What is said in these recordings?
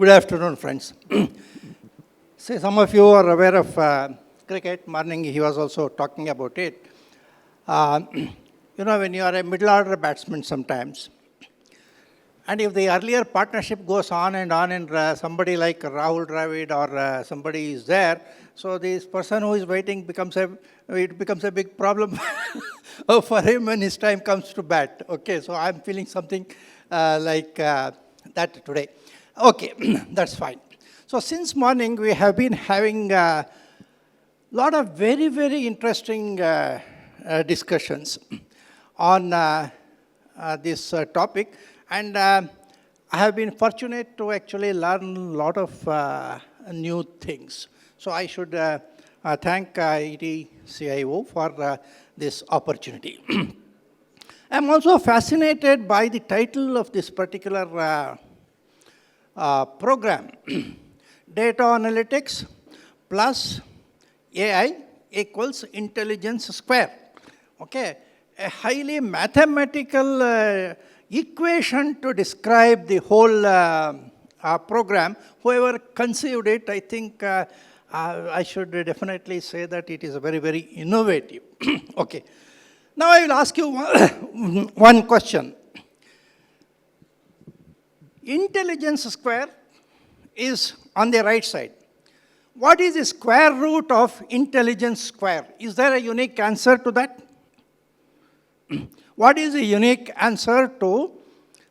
Good afternoon, friends. See, some of you are aware of cricket. Morning, he was also talking about it. When you are a middle-order batsman sometimes, and if the earlier partnership goes on, and somebody like Rahul Dravid or somebody is there, so this person who is waiting becomes a big problem for him when his time comes to bat. Okay, so I'm feeling something like that today. Okay, that's fine. So since morning, we have been having a lot of very, very interesting discussions on this topic. And I have been fortunate to actually learn a lot of new things. So I should thank ETCIO for this opportunity. I'm also fascinated by the title of this particular program, Data Analytics plus AI equals Intelligence Square. Okay, a highly mathematical equation to describe the whole program. Whoever conceived it, I think I should definitely say that it is very, very innovative. Okay. Now I will ask you one question. Intelligence square is on the right side. What is the square root of intelligence square? Is there a unique answer to that? What is the unique answer to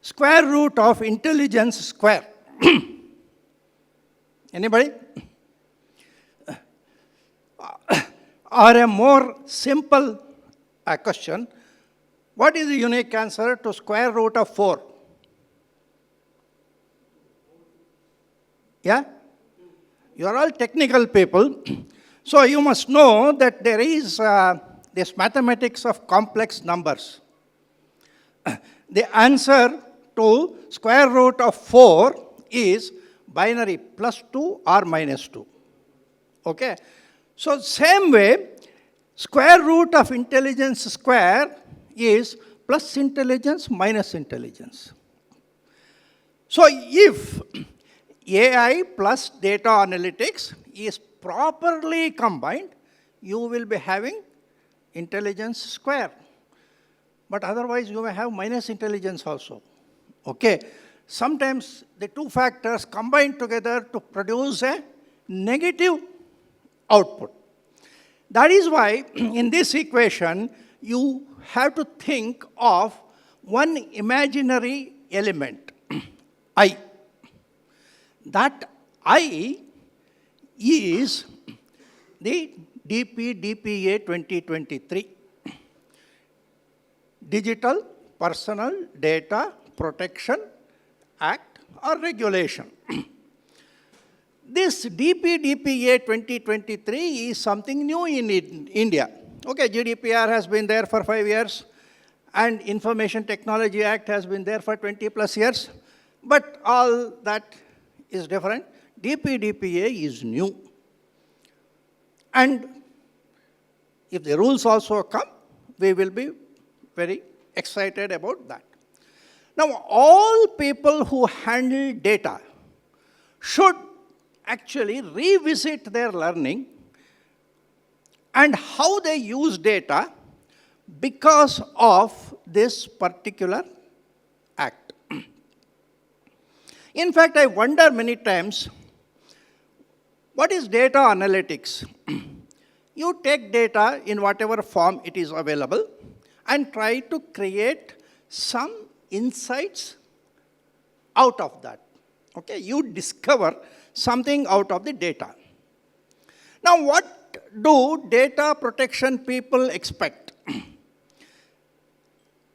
square root of intelligence square? Anybody? Or a more simple question, what is the unique answer to square root of 4? Yeah? You are all technical people. So you must know that there is this mathematics of complex numbers. The answer to square root of 4 is binary +2 or -2. Okay? So same way, square root of intelligence square is plus intelligence minus intelligence. So if AI plus data analytics is properly combined, you will be having intelligence square. But otherwise, you may have minus intelligence also. Okay. Sometimes the two factors combine together to produce a negative output. That is why in this equation, you have to think of one imaginary element, I. That I is the DPDPA 2023, Digital Personal Data Protection Act or Regulation. This DPDPA 2023 is something new in India. Okay, GDPR has been there for 5 years, and Information Technology Act has been there for 20 plus years, but all that is different. DPDPA is new. And if the rules also come, we will be very excited about that. Now, all people who handle data should actually revisit their learning and how they use data because of this particular act. In fact, I wonder many times, what is data analytics? You take data in whatever form it is available and try to create some insights out of that. Okay, you discover something out of the data. Now, what do data protection people expect?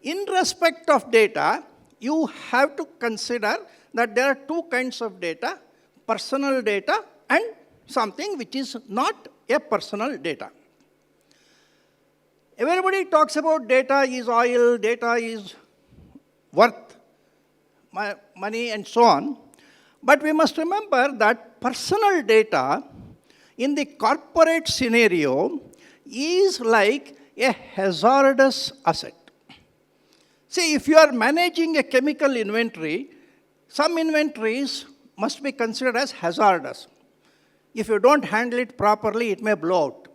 In respect of data, you have to consider that there are two kinds of data, personal data and something which is not a personal data. Everybody talks about data is oil, data is worth money and so on. But we must remember that personal data in the corporate scenario is like a hazardous asset. See, if you are managing a chemical inventory, some inventories must be considered as hazardous. If you don't handle it properly, it may blow out.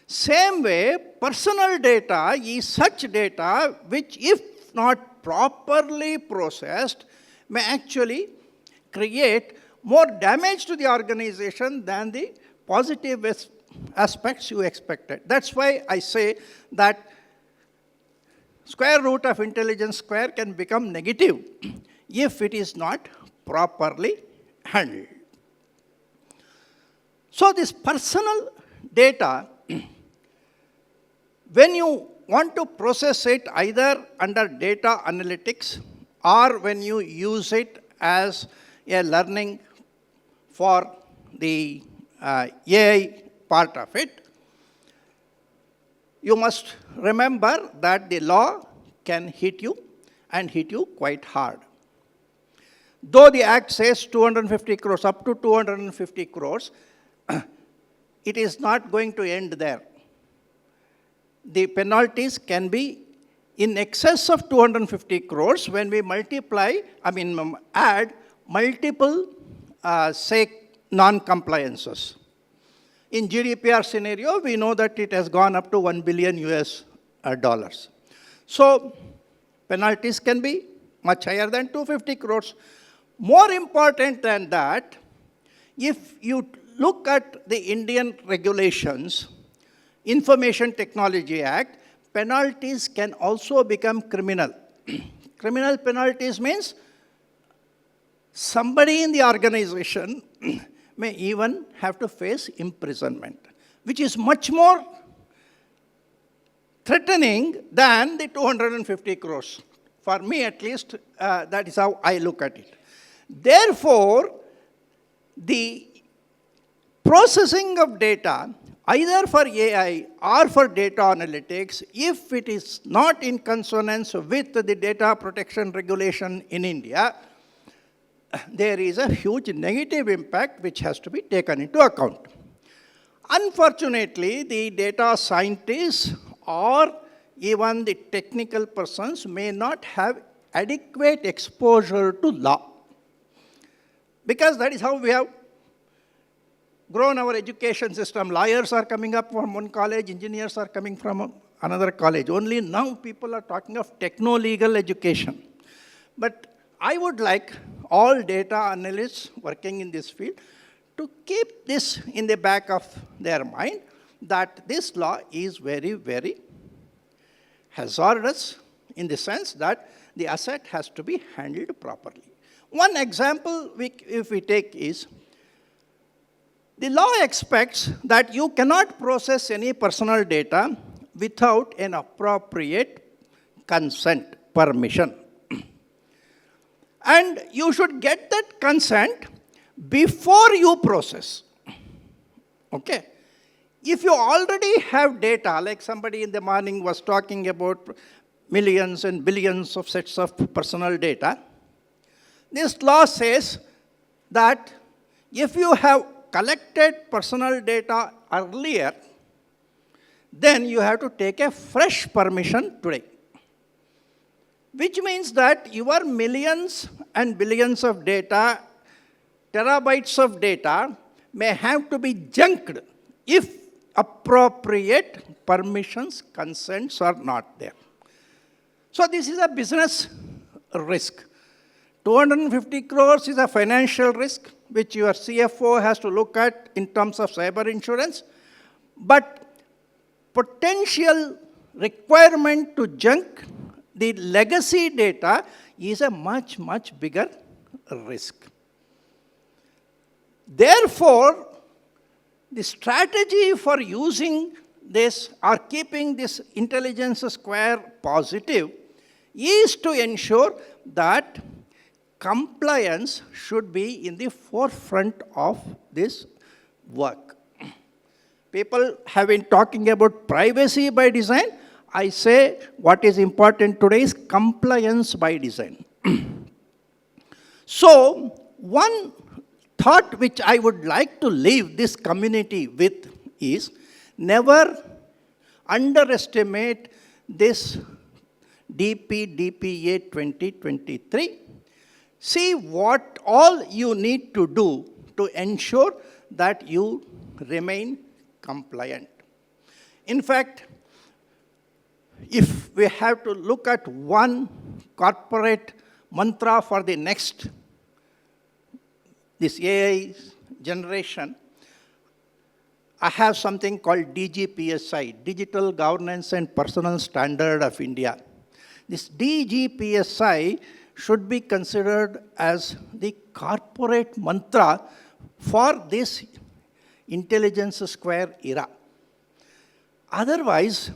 Same way, personal data is such data which, if not properly processed, may actually create more damage to the organization than the positive aspects you expected. That's why I say that square root of intelligence square can become negative if it is not properly handled. So this personal data, when you want to process it either under data analytics or when you use it as a learning for the AI part of it, you must remember that the law can hit you and hit you quite hard. Though the Act says 250 crores, up to 250 crores, it is not going to end there. The penalties can be in excess of 250 crores when we add multiple, non-compliances. In GDPR scenario, we know that it has gone up to $1 billion US dollars. So penalties can be much higher than 250 crores. More important than that, if you look at the Indian regulations, Information Technology Act, penalties can also become criminal. Criminal penalties means somebody in the organization may even have to face imprisonment, which is much more threatening than the 250 crores. For me, at least, that is how I look at it. Therefore, the processing of data, either for AI or for data analytics, if it is not in consonance with the data protection regulation in India, there is a huge negative impact which has to be taken into account. Unfortunately, the data scientists or even the technical persons may not have adequate exposure to law, because that is how we have grown our education system. Lawyers are coming up from one college, engineers are coming from another college. Only now people are talking of techno-legal education. But I would like all data analysts working in this field to keep this in the back of their mind, that this law is very, very hazardous in the sense that the asset has to be handled properly. One example if we take is, the law expects that you cannot process any personal data without an appropriate consent, permission. And you should get that consent before you process. Okay? If you already have data, like somebody in the morning was talking about millions and billions of sets of personal data, this law says that if you have collected personal data earlier, then you have to take a fresh permission today. Which means that your millions and billions of data, terabytes of data, may have to be junked if appropriate permissions, consents are not there. So this is a business risk. 250 crores is a financial risk, which your CFO has to look at in terms of cyber insurance. But potential requirement to junk the legacy data is a much, much bigger risk. Therefore, the strategy for using this or keeping this intelligence square positive is to ensure that compliance should be in the forefront of this work. People have been talking about privacy by design. I say what is important today is compliance by design. So, one thought which I would like to leave this community with is, never underestimate this DPDPA 2023 see what all you need to do to ensure that you remain compliant. In fact, if we have to look at one corporate mantra for the next, this AI generation, I have something called DGPSI, Digital Governance and Personal Standard of India. This DGPSI should be considered as the corporate mantra for this intelligence square era. Otherwise,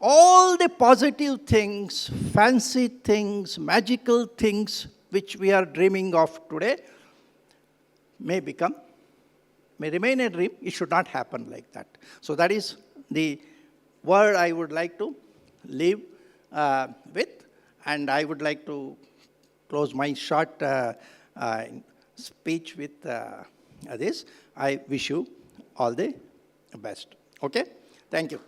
all the positive things, fancy things, magical things which we are dreaming of today may remain a dream. It should not happen like that. So that is the word I would like to leave with, and I would like to close my short speech with this. I wish you all the best. Okay? Thank you.